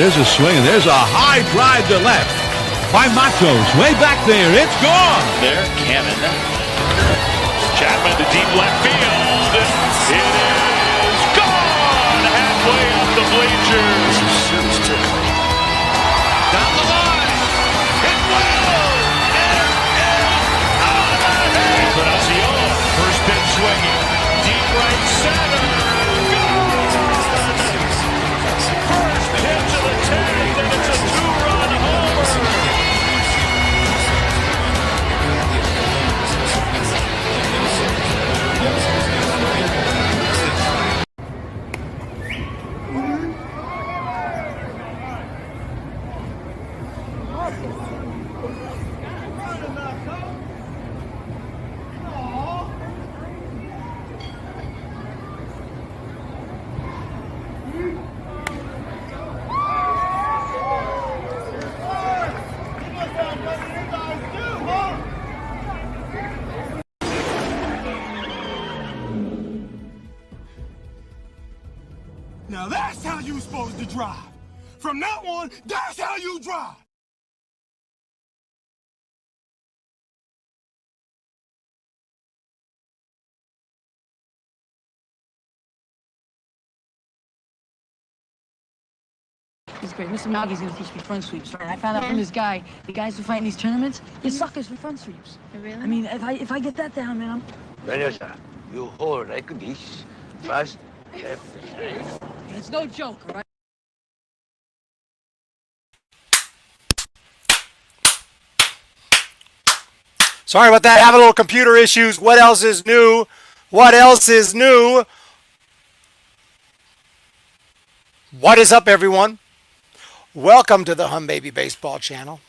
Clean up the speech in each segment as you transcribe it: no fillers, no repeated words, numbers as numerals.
there's a swing, and there's a high drive to left by Matos. Way back there. It's gone. There, Cannon. Chapman to deep left field. It is gone. Halfway up the bleachers. Down the line. It will. It is out of here. Ignacio, first pitch swinging. Deep right center. First pitch of the 10th, and it's a two-run homer. Now that's how you supposed to drive. From now on, that's how you drive. He's great. Mr. Miyagi gonna teach me front sweeps, right? I found out from this guy, the guys who fight in these tournaments, they're suckers for front sweeps. Really? I mean, if I get that down, man, Vanessa, you hold like this. First, left, right. it's no joke, all right? Sorry about that. Having a little computer issues. What else is new? What else is new? What is up, everyone? Welcome to the Humm Baby Baseball channel.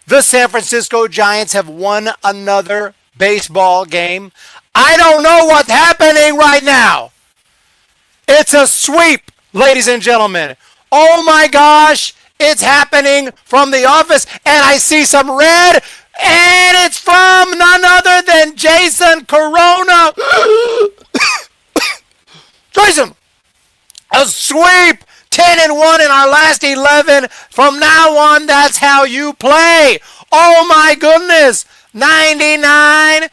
The San Francisco Giants have won another baseball game. I don't know what's happening right now. It's a sweep, ladies and gentlemen. Oh my gosh, it's happening from the office, and I see some red, and it's from none other than Jason Corona. Jason, a sweep. 10-1 in our last 11. From now on, that's how you play. Oh my goodness. 99-99.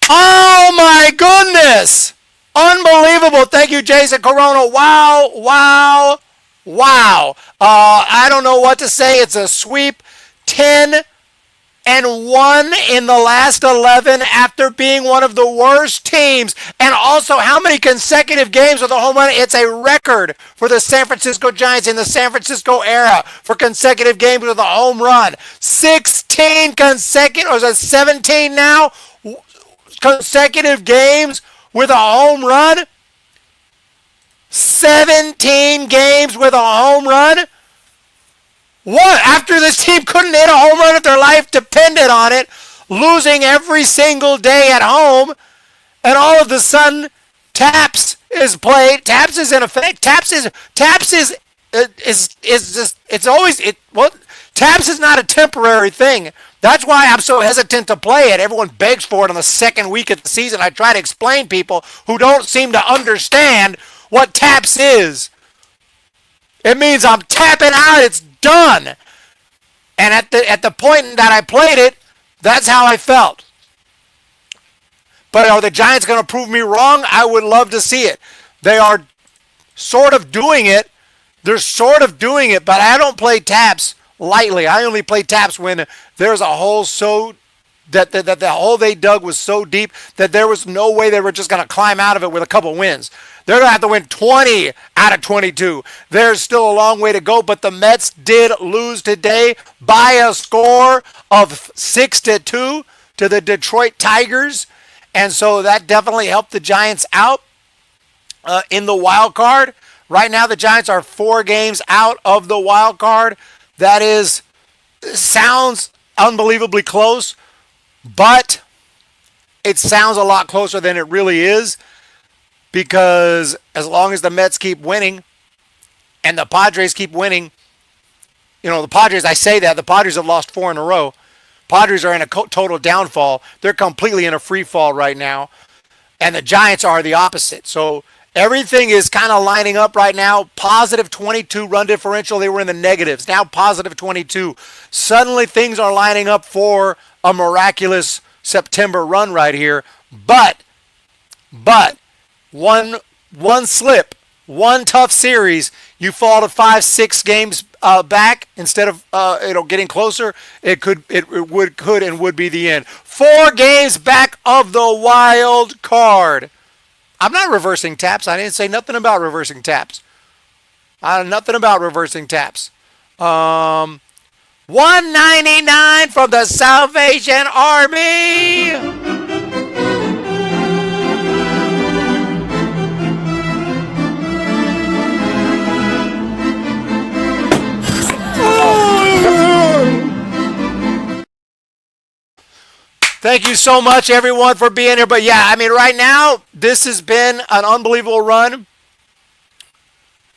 Oh my goodness! Unbelievable. Thank you, Jason Corona. Wow, wow, wow. I don't know what to say. It's a sweep. 10-1 in the last 11 after being one of the worst teams. And also, how many consecutive games with a home run? It's a record for the San Francisco Giants in the San Francisco era for consecutive games with a home run. 16 consecutive, or is it 17 now? Consecutive games with a home run. 17 games with a home run. What? After this team couldn't hit a home run if their life depended on it, losing every single day at home, and all of a sudden, Taps is played. Taps is in effect. Taps is just, it's always, Taps is not a temporary thing. That's why I'm so hesitant to play it. Everyone begs for it on the second week of the season. I try to explain people who don't seem to understand what Taps is. It means I'm tapping out. It's done. And at the point that I played it, that's how I felt. But are the Giants going to prove me wrong? I would love to see it. They are sort of doing it. They're sort of doing it, but I don't play Taps lightly. I only play Taps when there's a hole so that the hole they dug was so deep that there was no way they were just going to climb out of it with a couple wins. They're going to have to win 20 out of 22. There's still a long way to go, but the Mets did lose today by a score of 6-2 to the Detroit Tigers, and so that definitely helped the Giants out in the wild card. Right now, the Giants are 4 games out of the wild card. That is, sounds unbelievably close, but it sounds a lot closer than it really is, because as long as the Mets keep winning and the Padres keep winning, the Padres, I say that, the Padres have lost 4 in a row. Padres are in a total downfall. They're completely in a free fall right now. And the Giants are the opposite. So everything is kind of lining up right now. Positive 22 run differential. They were in the negatives. Now positive 22. Suddenly things are lining up for a miraculous September run right here. But one slip, one tough series, you fall to 5-6 games back instead of getting closer. It could and would be the end. 4 games back of the wild card. I'm not reversing taps. I didn't say nothing about reversing taps. Nothing about reversing taps. 199 from the Salvation Army. Thank you so much, everyone, for being here. But yeah, right now, this has been an unbelievable run.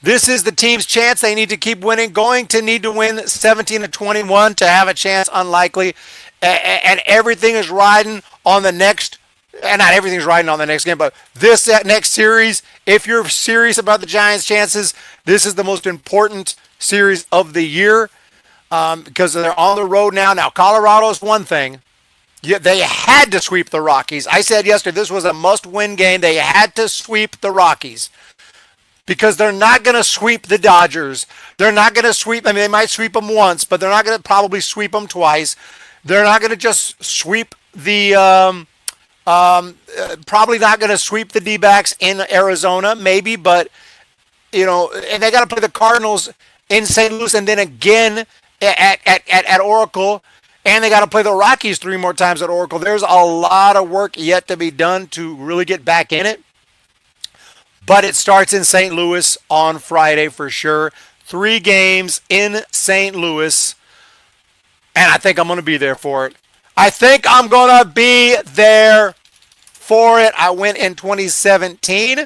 This is the team's chance. They need to keep winning. Going to need to win 17-21 to have a chance. Unlikely. And everything is riding on the next, and not everything's riding on the next game, but this next series. If you're serious about the Giants' chances, this is the most important series of the year, because they're on the road now. Now, Colorado's one thing. Yeah, they had to sweep the Rockies. I said yesterday this was a must-win game. They had to sweep the Rockies because they're not going to sweep the Dodgers. They're not going to sweep. They might sweep them once, but they're not going to probably sweep them twice. They're not going to just sweep the probably not going to sweep the D-backs in Arizona, maybe, but and they got to play the Cardinals in St. Louis and then again at Oracle. And they got to play the Rockies 3 more times at Oracle. There's a lot of work yet to be done to really get back in it. But it starts in St. Louis on Friday for sure. 3 games in St. Louis. And I think I'm going to be there for it. I think I'm going to be there for it. I went in 2017.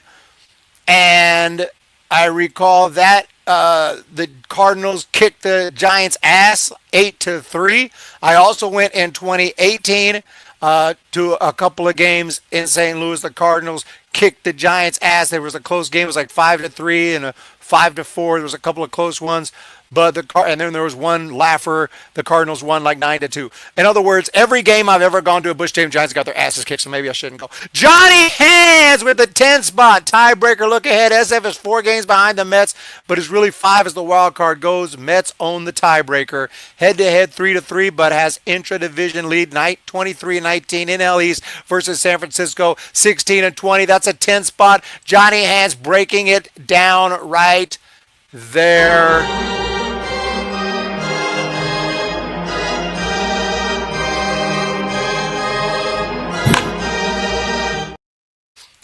And I recall that the Cardinals kicked the Giants' ass 8-3. I also went in 2018 to a couple of games in St. Louis. The Cardinals kicked the Giants' ass. There was a close game. It was like 5-3 and a 5-4. There was a couple of close ones. But and then there was one laugher. The Cardinals won like 9-2. In other words, every game I've ever gone to a Busch Stadium, Giants got their asses kicked, so maybe I shouldn't go. Johnny Hands with the 10 spot. Tiebreaker look ahead. SF is 4 games behind the Mets, but is really 5 as the wild card goes. Mets own the tiebreaker. Head-to-head 3-3, but has intra-division lead 23-19 in NL East versus San Francisco 16-20. That's a 10 spot. Johnny Hands breaking it down right there.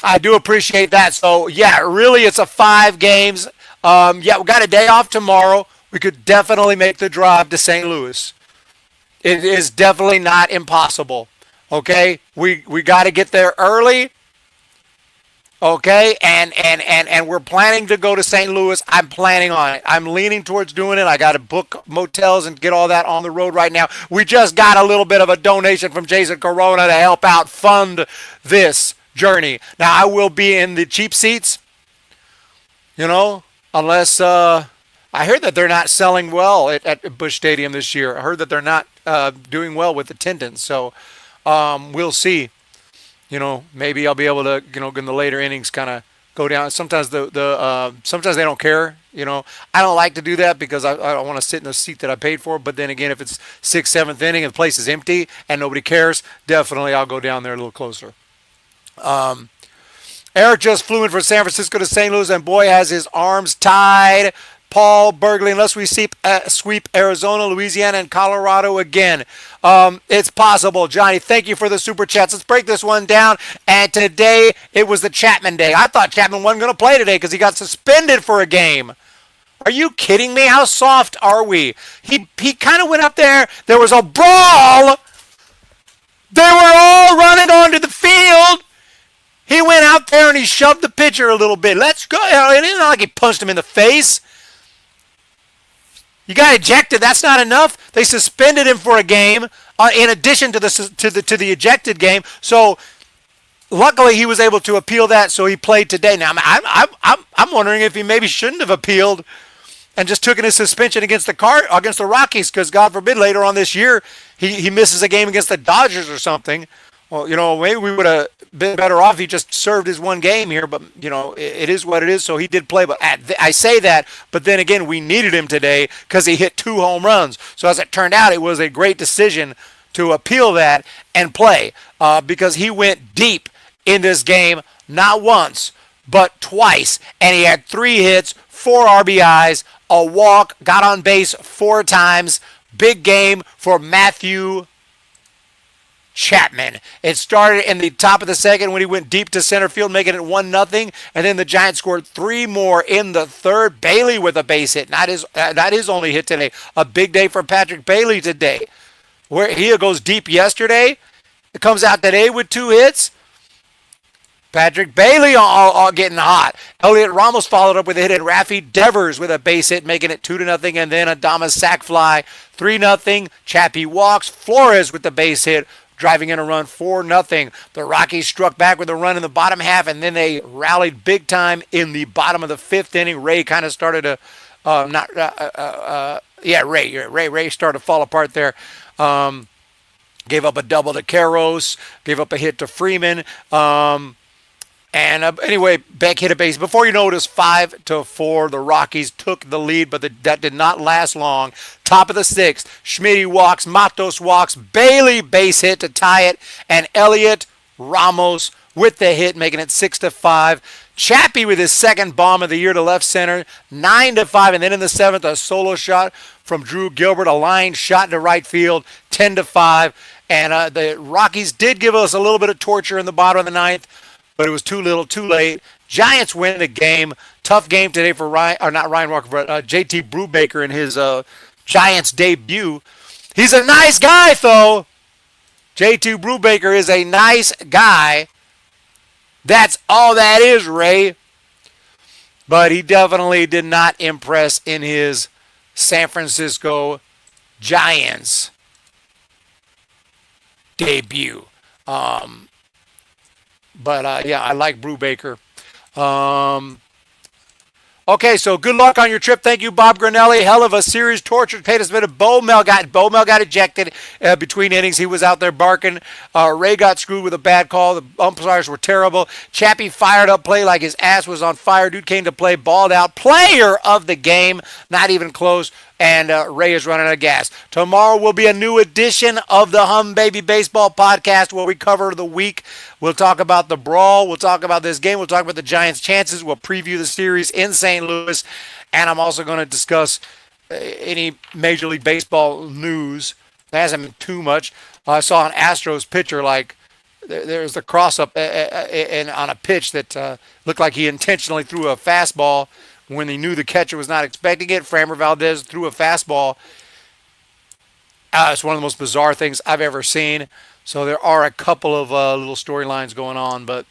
I do appreciate that. So, yeah, really it's a 5 games. Yeah, we got a day off tomorrow. We could definitely make the drive to St. Louis. It is definitely not impossible. Okay? We got to get there early. Okay? And we're planning to go to St. Louis. I'm planning on it. I'm leaning towards doing it. I got to book motels and get all that on the road right now. We just got a little bit of a donation from Jason Corona to help out fund this journey. Now, I will be in the cheap seats, unless I heard that they're not selling well at Busch Stadium this year. I heard that they're not doing well with attendance. So we'll see. Maybe I'll be able to, in the later innings kind of go down. Sometimes sometimes they don't care. I don't like to do that because I don't want to sit in the seat that I paid for. But then again, if it's 6th, 7th inning and the place is empty and nobody cares, definitely I'll go down there a little closer. Eric just flew in from San Francisco to St. Louis, and boy, has his arms tied. Paul Bergley, unless we sweep Arizona, Louisiana, and Colorado again. It's possible. Johnny, thank you for the super chats. Let's break this one down. And today, it was the Chapman day. I thought Chapman wasn't going to play today because he got suspended for a game. Are you kidding me? How soft are we? He kind of went up there. There was a brawl. They were all running onto the field. He went out there and he shoved the pitcher a little bit. Let's go. It isn't like he punched him in the face. You got ejected. That's not enough. They suspended him for a game in addition to the ejected game. So luckily he was able to appeal that. So he played today. Now I'm wondering if he maybe shouldn't have appealed and just took in his suspension against the Rockies, because God forbid later on this year he misses a game against the Dodgers or something. Well, maybe we would have been better off if he just served his one game here, but, it is what it is, so he did play. But I say that, but then again, we needed him today because he hit 2 home runs. So as it turned out, it was a great decision to appeal that and play because he went deep in this game, not once, but twice. And he had 3 hits, 4 RBIs, a walk, got on base 4 times. Big game for Matthew Chapman. It started in the top of the second when he went deep to center field, making it 1-0, and then the Giants scored 3 more in the third. Bailey with a base hit, not his only hit today. A big day for Patrick Bailey today. Where he goes deep yesterday, it comes out today with 2 hits. Patrick Bailey all getting hot. Elliot Ramos followed up with a hit, and Rafi Devers with a base hit, making it 2-0, and then Adames sac fly, 3-0. Chappie walks. Flores with the base hit, driving in a run, 4-0. The Rockies struck back with a run in the bottom half, and then they rallied big time in the bottom of the 5th inning. Ray kind of started to, Ray started to fall apart there. Gave up a double to Karros, gave up a hit to Freeman. Anyway, Beck hit a base. Before you know it was 5-4. The Rockies took the lead, but that did not last long. Top of the 6th, Schmidt walks, Matos walks, Bailey base hit to tie it, and Elliot Ramos with the hit, making it 6-5. Chappie with his second bomb of the year to left center, 9-5, and then in the 7th, a solo shot from Drew Gilbert, a line shot to right field, 10-5. And the Rockies did give us a little bit of torture in the bottom of the 9th, but it was too little, too late. Giants win the game. Tough game today for Ryan Walker, but JT Brubaker in his Giants debut. He's a nice guy, though. JT Brubaker is a nice guy. That's all that is, Ray. But he definitely did not impress in his San Francisco Giants debut. But I like Brubaker. Okay, so good luck on your trip. Thank you, Bob Granelli. Hell of a series. Tortured paid us a bit of Bowmel got ejected between innings. He was out there barking. Ray got screwed with a bad call. The umpires were terrible. Chappie fired up play like his ass was on fire. Dude came to play, balled out. Player of the game. Not even close. And Ray is running out of gas. Tomorrow will be a new edition of the Humm Baby Baseball podcast where we cover the week. We'll talk about the brawl. We'll talk about this game. We'll talk about the Giants' chances. We'll preview the series in St. Louis. And I'm also going to discuss any Major League Baseball news. There hasn't been too much. I saw an Astros pitcher, there's a cross-up on a pitch that looked like he intentionally threw a fastball when he knew the catcher was not expecting it. Framber Valdez threw a fastball. It's one of the most bizarre things I've ever seen. So there are a couple of little storylines going on, but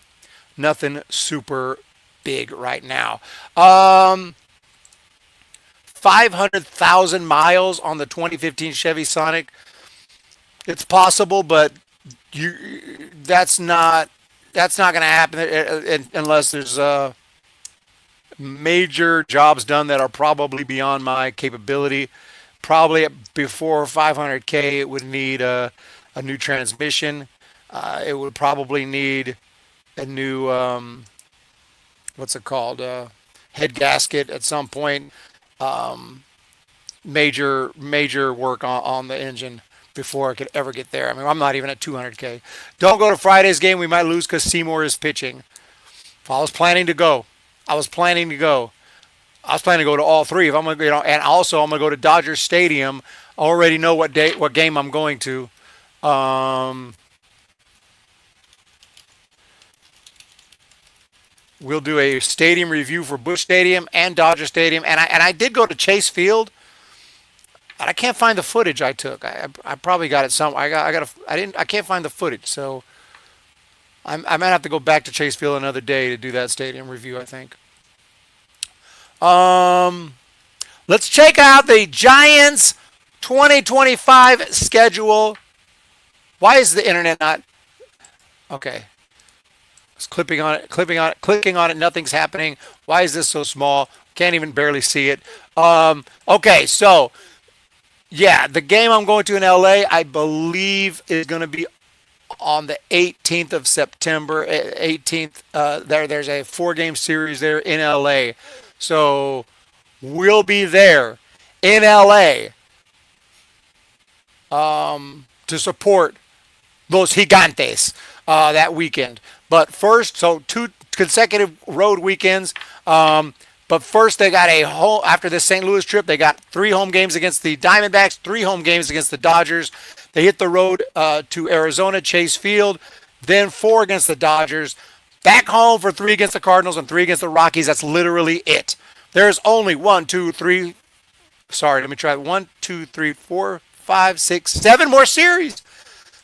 nothing super big right now. 500,000 miles on the 2015 Chevy Sonic. It's possible, but that's not going to happen unless there's major jobs done that are probably beyond my capability. Probably before 500K, it would need a new transmission. It would probably need a new, head gasket at some point. Major work on the engine before I could ever get there. I mean, I'm not even at 200K. Don't go to Friday's game. We might lose because Seymour is pitching. I was planning to go. I was planning to go to all 3. If I'm going to, and also I'm going to go to Dodger Stadium. I already know what game I'm going to. We'll do a stadium review for Busch Stadium and Dodger Stadium, and I did go to Chase Field, and I can't find the footage I took. I probably got it somewhere. I can't find the footage, so I might have to go back to Chase Field another day to do that stadium review, I think. Let's check out the Giants 2025 schedule. Why is the internet not? Okay. It's clicking on it. Nothing's happening. Why is this so small? Can't even barely see it. Okay, so yeah, the game I'm going to in LA, I believe, is going to be on the 18th of September. 18th. There's a 4-game series there in LA. So we'll be there in LA to support Los Gigantes that weekend. But first, so 2 consecutive road weekends. But first, they got after the St. Louis trip, they got 3 home games against the Diamondbacks, 3 home games against the Dodgers. They hit the road to Arizona, Chase Field, then 4 against the Dodgers. Back home for 3 against the Cardinals and 3 against the Rockies. That's literally it. There's only 1, 2, 3. Sorry, let me try 1, 2, 3, 4, 5, 6, 7 more series.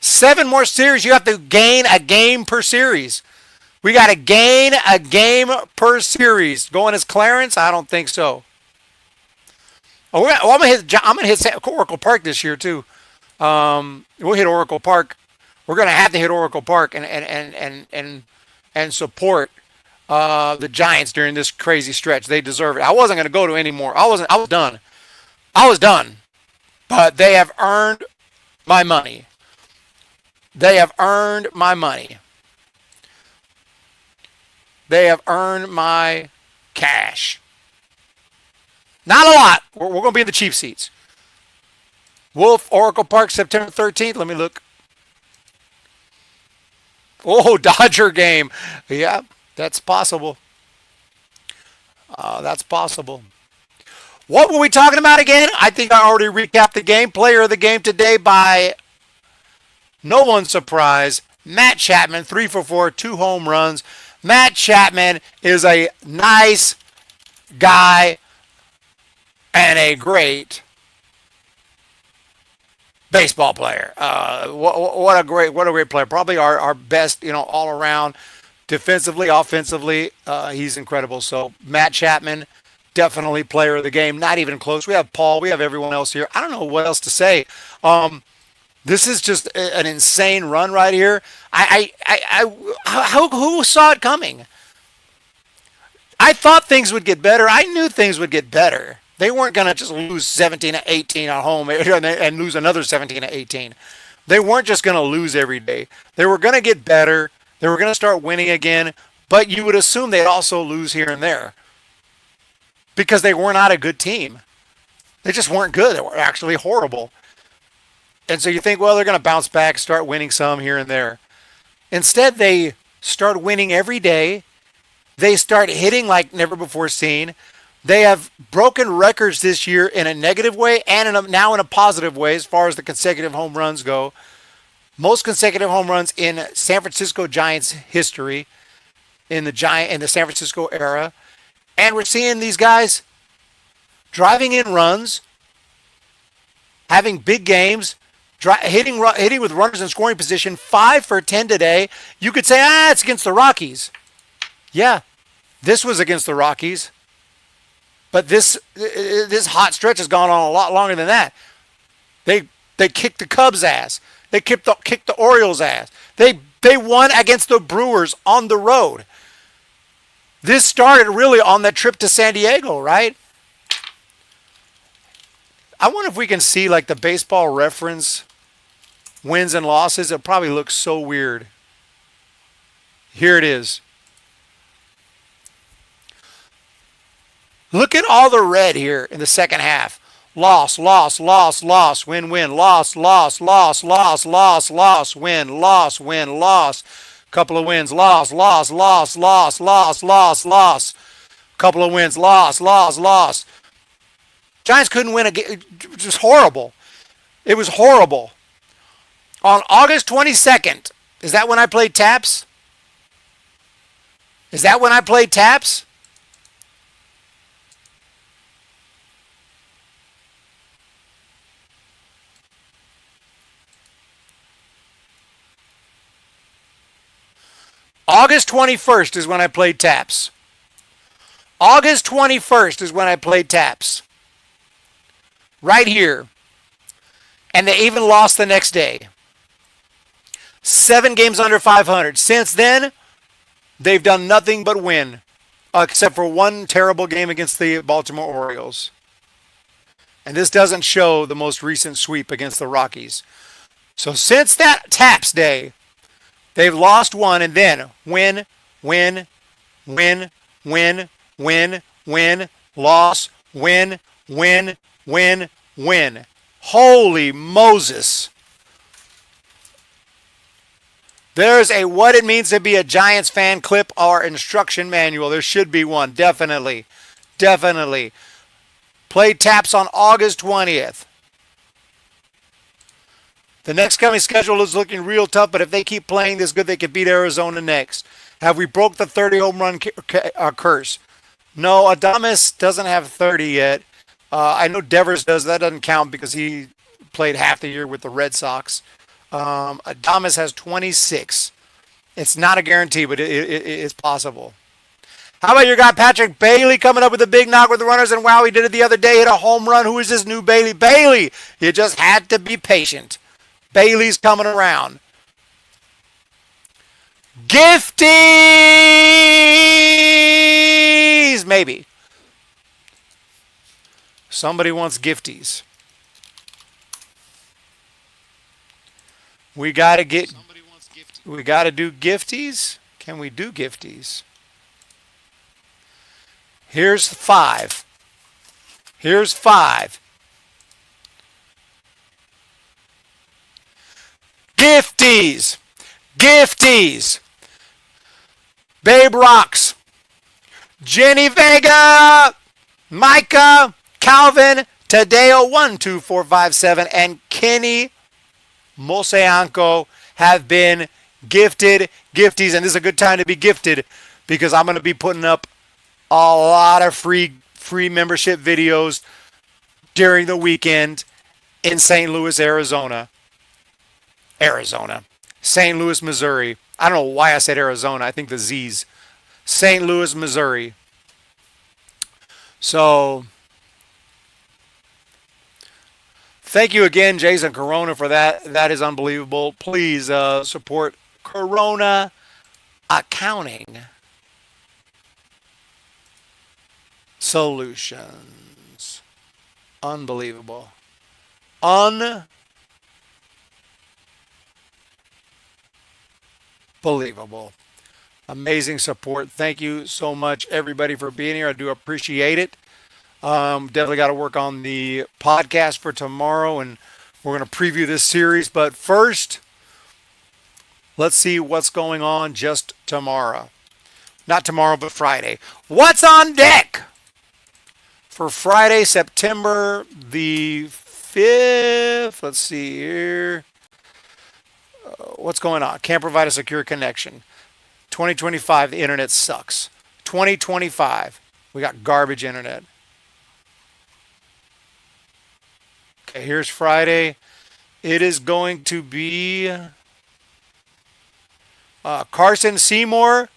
7 more series. You have to gain a game per series. We got to gain a game per series. Going as Clarence? I don't think so. Oh, I'm gonna hit Oracle Park this year too. We'll hit Oracle Park. We're gonna have to hit Oracle Park and support the Giants during this crazy stretch. They deserve it. I wasn't gonna go to any more. I was done. I was done. But they have earned my money. They have earned my money. They have earned my cash. Not a lot. We're going to be in the cheap seats. Wolf, Oracle Park, September 13th. Let me look. Oh, Dodger game. Yeah, that's possible. That's possible. What were we talking about again? I think I already recapped the game. Player of the game today by no one's surprise, Matt Chapman, 3 for 4, 2 home runs. Matt Chapman is a nice guy and a great baseball player. What a great player. Probably our best, all around, defensively, offensively. He's incredible. So Matt Chapman, definitely player of the game. Not even close. We have Paul. We have everyone else here. I don't know what else to say. This is just an insane run right here. Who saw it coming? I thought things would get better. I knew things would get better. They weren't going to just lose 17-18 at home and lose another 17-18. They weren't just going to lose every day. They were going to get better. They were going to start winning again. But you would assume they'd also lose here and there because they were not a good team. They just weren't good. They were actually horrible. And so you think, well, they're going to bounce back, start winning some here and there. Instead, they start winning every day. They start hitting like never before seen. They have broken records this year in a negative way and now in a positive way as far as the consecutive home runs go. Most consecutive home runs in San Francisco Giants history in the San Francisco era. And we're seeing these guys driving in runs, having big games, hitting with runners in scoring position, 5 for 10 today. You could say, it's against the Rockies. Yeah, this was against the Rockies. But this hot stretch has gone on a lot longer than that. They kicked the Cubs' ass. They kicked the Orioles' ass. They won against the Brewers on the road. This started really on that trip to San Diego, right? I wonder if we can see like the Baseball Reference wins and losses. It probably looks so weird. Here it is. Look at all the red here in the second half. Loss, loss, loss, loss, win, win, loss, loss, loss, loss, loss, loss, win, loss. Couple of wins, loss, loss, loss, loss, loss, loss, loss. Couple of wins, loss. Giants couldn't win a game. It was horrible. It was horrible. On August 22nd, is that when I played Taps? Is that when I played taps? August 21st is when I played taps. August 21st is when I played taps. Right here. And they even lost the next day. 7 games under 500. Since then, they've done nothing but win. Except for one terrible game against the Baltimore Orioles. And this doesn't show the most recent sweep against the Rockies. So since that taps day, they've lost one and then win, win, win, win, win, win, loss, win, win, win, win. Holy Moses. There's a what it means to be a Giants fan clip or instruction manual. There should be one, definitely. Definitely. Play taps on August 20th. The next coming schedule is looking real tough, but if they keep playing this good, they could beat Arizona next. Have we broke the 30 home run curse? No, Adames doesn't have 30 yet. I know Devers does. That doesn't count because he played half the year with the Red Sox. Adames has 26. It's not a guarantee, but it's possible. How about your guy Patrick Bailey coming up with a big knock with the runners? And wow, he did it the other day, hit a home run. Who is this new Bailey? Bailey! You just had to be patient. Bailey's coming around. Gifties! Maybe. Somebody wants gifties. We got to do gifties. Can we do gifties? Here's 5. Here's 5. Gifties. Gifties. Babe Rocks. Jenny Vega. Micah. Calvin. Tadeo 12457 and Kenny Moseanco have been gifted gifties, and this is a good time to be gifted because I'm going to be putting up a lot of free membership videos during the weekend in St. Louis, Arizona. St. Louis, Missouri. I don't know why I said Arizona. I think the Z's. St. Louis, Missouri. So thank you again, Jason Corona, for that. That is unbelievable. Please support Corona Accounting Solutions. Unbelievable. Unbelievable. Amazing support. Thank you so much, everybody, for being here. I do appreciate it. Definitely got to work on the podcast for tomorrow, and we're going to preview this series. But first, let's see what's going on just tomorrow. Not tomorrow, but Friday. What's on deck for Friday, September the 5th? Let's see here. What's going on? Can't provide a secure connection. 2025, the internet sucks. 2025, we got garbage internet. Okay, here's Friday. It is going to be Carson Seymour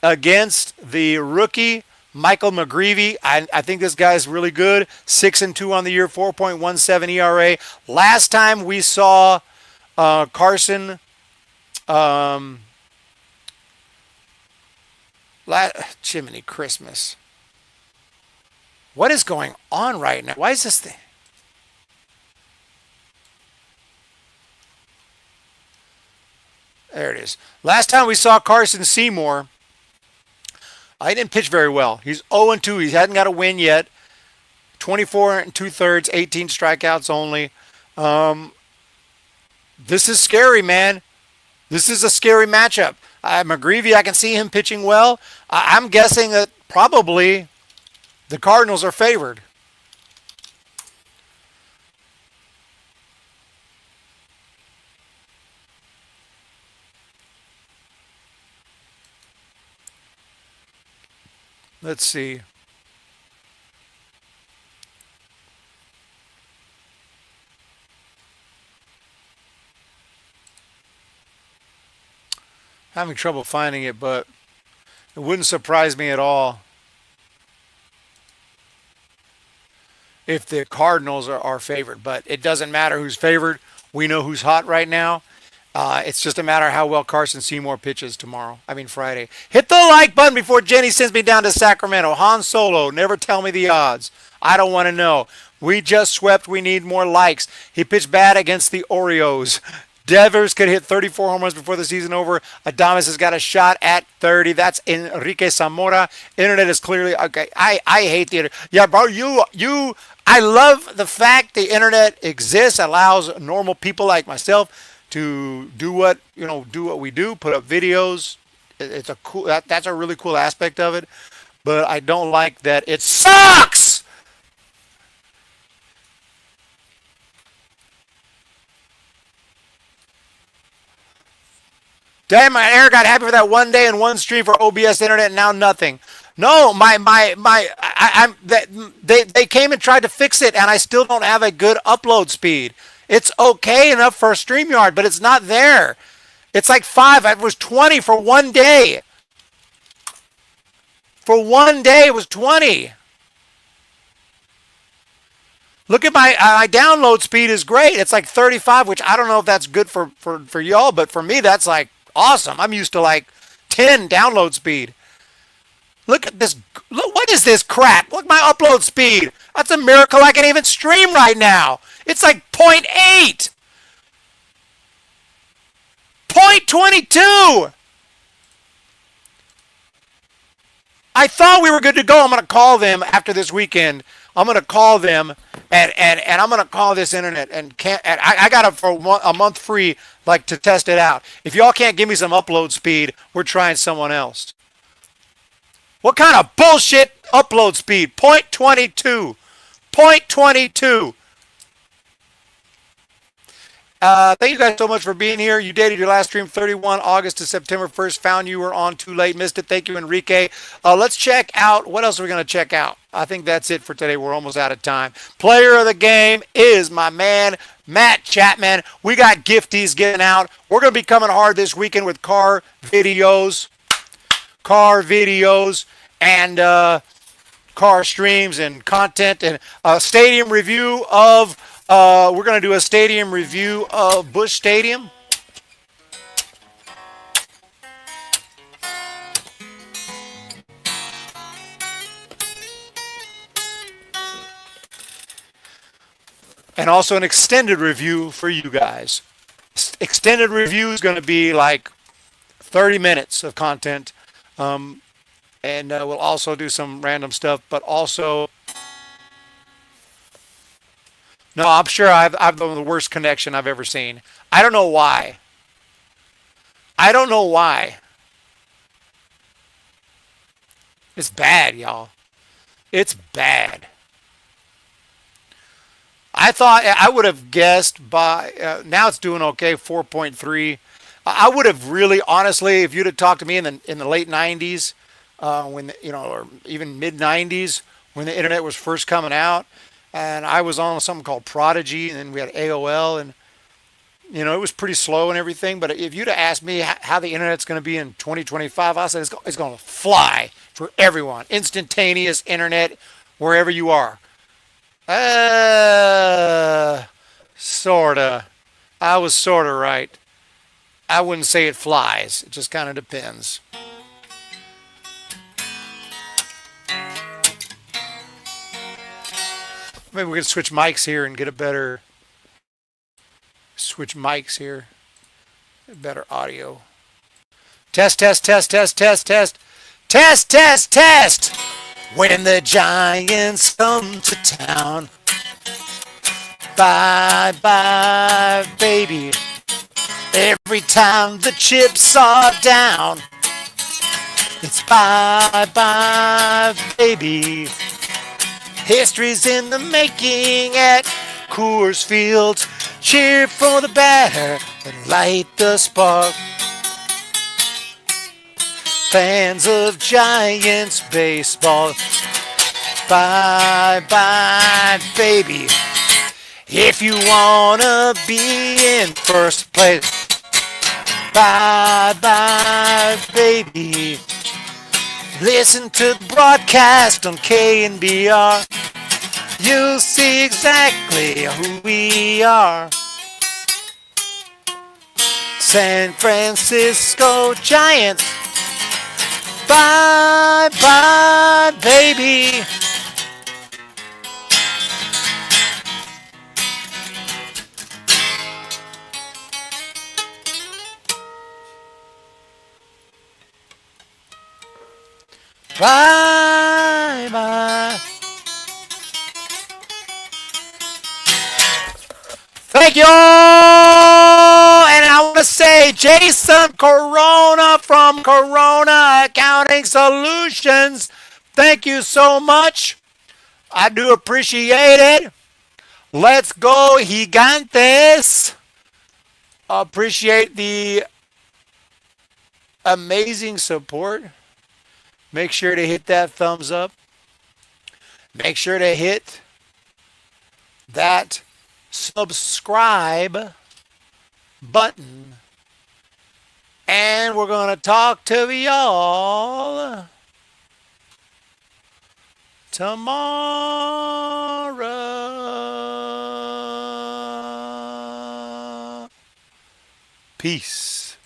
against the rookie Michael McGreevy. I think this guy's really good. 6-2 on the year, 4.17 ERA. Last time we saw Carson, Jiminy Christmas. What is going on right now? Why is this thing? There it is. Last time we saw Carson Seymour, he didn't pitch very well. He's 0-2. He hadn't got a win yet. 24 2/3, 18 strikeouts only. This is scary, man. This is a scary matchup. McGreevy, I can see him pitching well. I'm guessing that probably the Cardinals are favored. Let's see. Having trouble finding it, but it wouldn't surprise me at all if the Cardinals are favored. But it doesn't matter who's favored. We know who's hot right now. It's just a matter of how well Carson Seymour pitches tomorrow. I mean, Friday. Hit the like button before Jenny sends me down to Sacramento. Han Solo, never tell me the odds. I don't want to know. We just swept. We need more likes. He pitched bad against the Orioles. Devers could hit 34 home runs before the season over. Adames has got a shot at 30. That's Enrique Zamora. Internet is clearly okay. I hate the internet. Yeah, bro. I love the fact the internet exists. Allows normal people like myself to do what we do. Put up videos. It's a cool. That's a really cool aspect of it. But I don't like that it sucks. Damn, my air got happy for that one day and one stream for OBS internet, and now nothing. No, they came and tried to fix it, and I still don't have a good upload speed. It's okay enough for a StreamYard, but it's not there. It's like 5. It was 20 for one day. For one day, it was 20. Look at my download speed is great. It's like 35, which I don't know if that's good for y'all, but for me, that's like awesome. I'm used to like 10 download speed. Look at this. Look, what is this crap? Look at my upload speed. That's a miracle I can even stream right now. It's like 0.8. 0.22. I thought we were good to go. I'm going to call them after this weekend. I'm going to call them and I'm going to call this internet and I got it for a month free, like, to test it out. If y'all can't give me some upload speed, we're trying someone else. What kind of bullshit upload speed? 0.22. 0.22. Thank you guys so much for being here. You dated your last stream 31 August to September 1st. Found you were on too late. Missed it. Thank you, Enrique. Let's check out. What else are we going to check out? I think that's it for today. We're almost out of time. Player of the game is my man, Matt Chapman. We got gifties getting out. We're going to be coming hard this weekend with car videos, and car streams and content and a stadium review of we're going to do a stadium review of Busch Stadium. And also an extended review for you guys. Extended review is going to be like 30 minutes of content. And we'll also do some random stuff, but also... No, I'm sure I've the worst connection I've ever seen. I don't know why. It's bad, y'all. It's bad. I thought I would have guessed by now it's doing okay, 4.3. I would have really, honestly, if you'd have talked to me in the late 90s, when or even mid 90s, when the internet was first coming out, and I was on something called Prodigy, and then we had AOL, and it was pretty slow and everything. But if you'd have asked me how the internet's going to be in 2025, I said it's going to fly for everyone. Instantaneous internet wherever you are. Sorta. I was sorta right. I wouldn't say it flies. It just kind of depends. Maybe we can switch mics here and get a better... Switch mics here. Better audio. Test, test, test, test, test, test. Test, test, test! When the Giants come to town. Bye, bye, baby. Every time the chips are down. It's bye, bye, baby. History's in the making at Coors Field. Cheer for the batter and light the spark. Fans of Giants baseball, bye-bye, baby. If you wanna be in first place, bye-bye, baby. Listen to the broadcast on K&BR. You'll see exactly who we are. San Francisco Giants, bye-bye, baby. Bye-bye. Thank you all. And I want to say Jason Corona from Corona Accounting Solutions. Thank you so much. I do appreciate it. Let's go, Gigantes. Appreciate the amazing support. Make sure to hit that thumbs up. Make sure to hit that subscribe button. And we're going to talk to y'all tomorrow. Peace.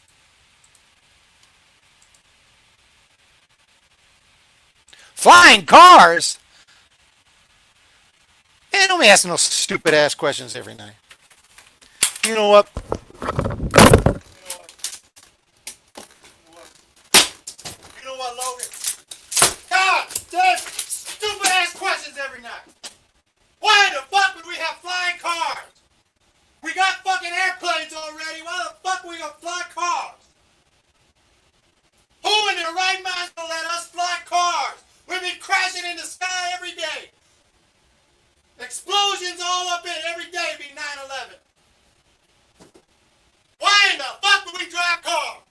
Flying cars? Man, don't be asking those stupid ass questions every night. You know what? You know what, Logan? God, there's stupid ass questions every night. Why the fuck would we have flying cars? We got fucking airplanes already. Why the fuck we gonna fly cars? Who in their right mind will let us fly cars? We've been crashing in the sky every day. Explosions all up in every day be 9/11. Why in the fuck would we drive cars?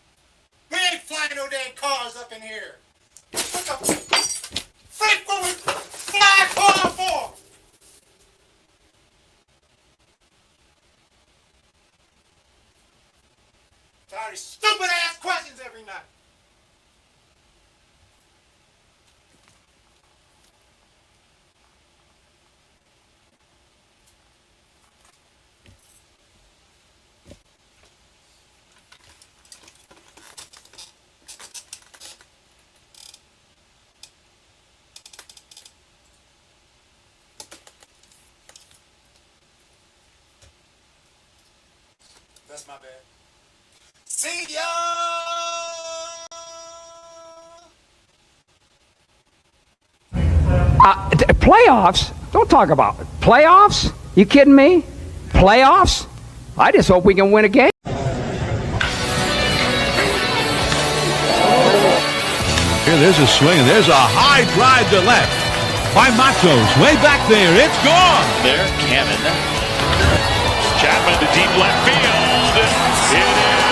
We ain't flying no damn cars up in here. What the freak would we fly a car for? Tired of stupid ass questions every night. That's my bad. See ya! Playoffs? Don't talk about it. Playoffs? You kidding me? Playoffs? I just hope we can win a game. Here, there's a swing, and there's a high drive to left by Matos. Way back there, it's gone. There, Cannon. Chapman to deep left field. It is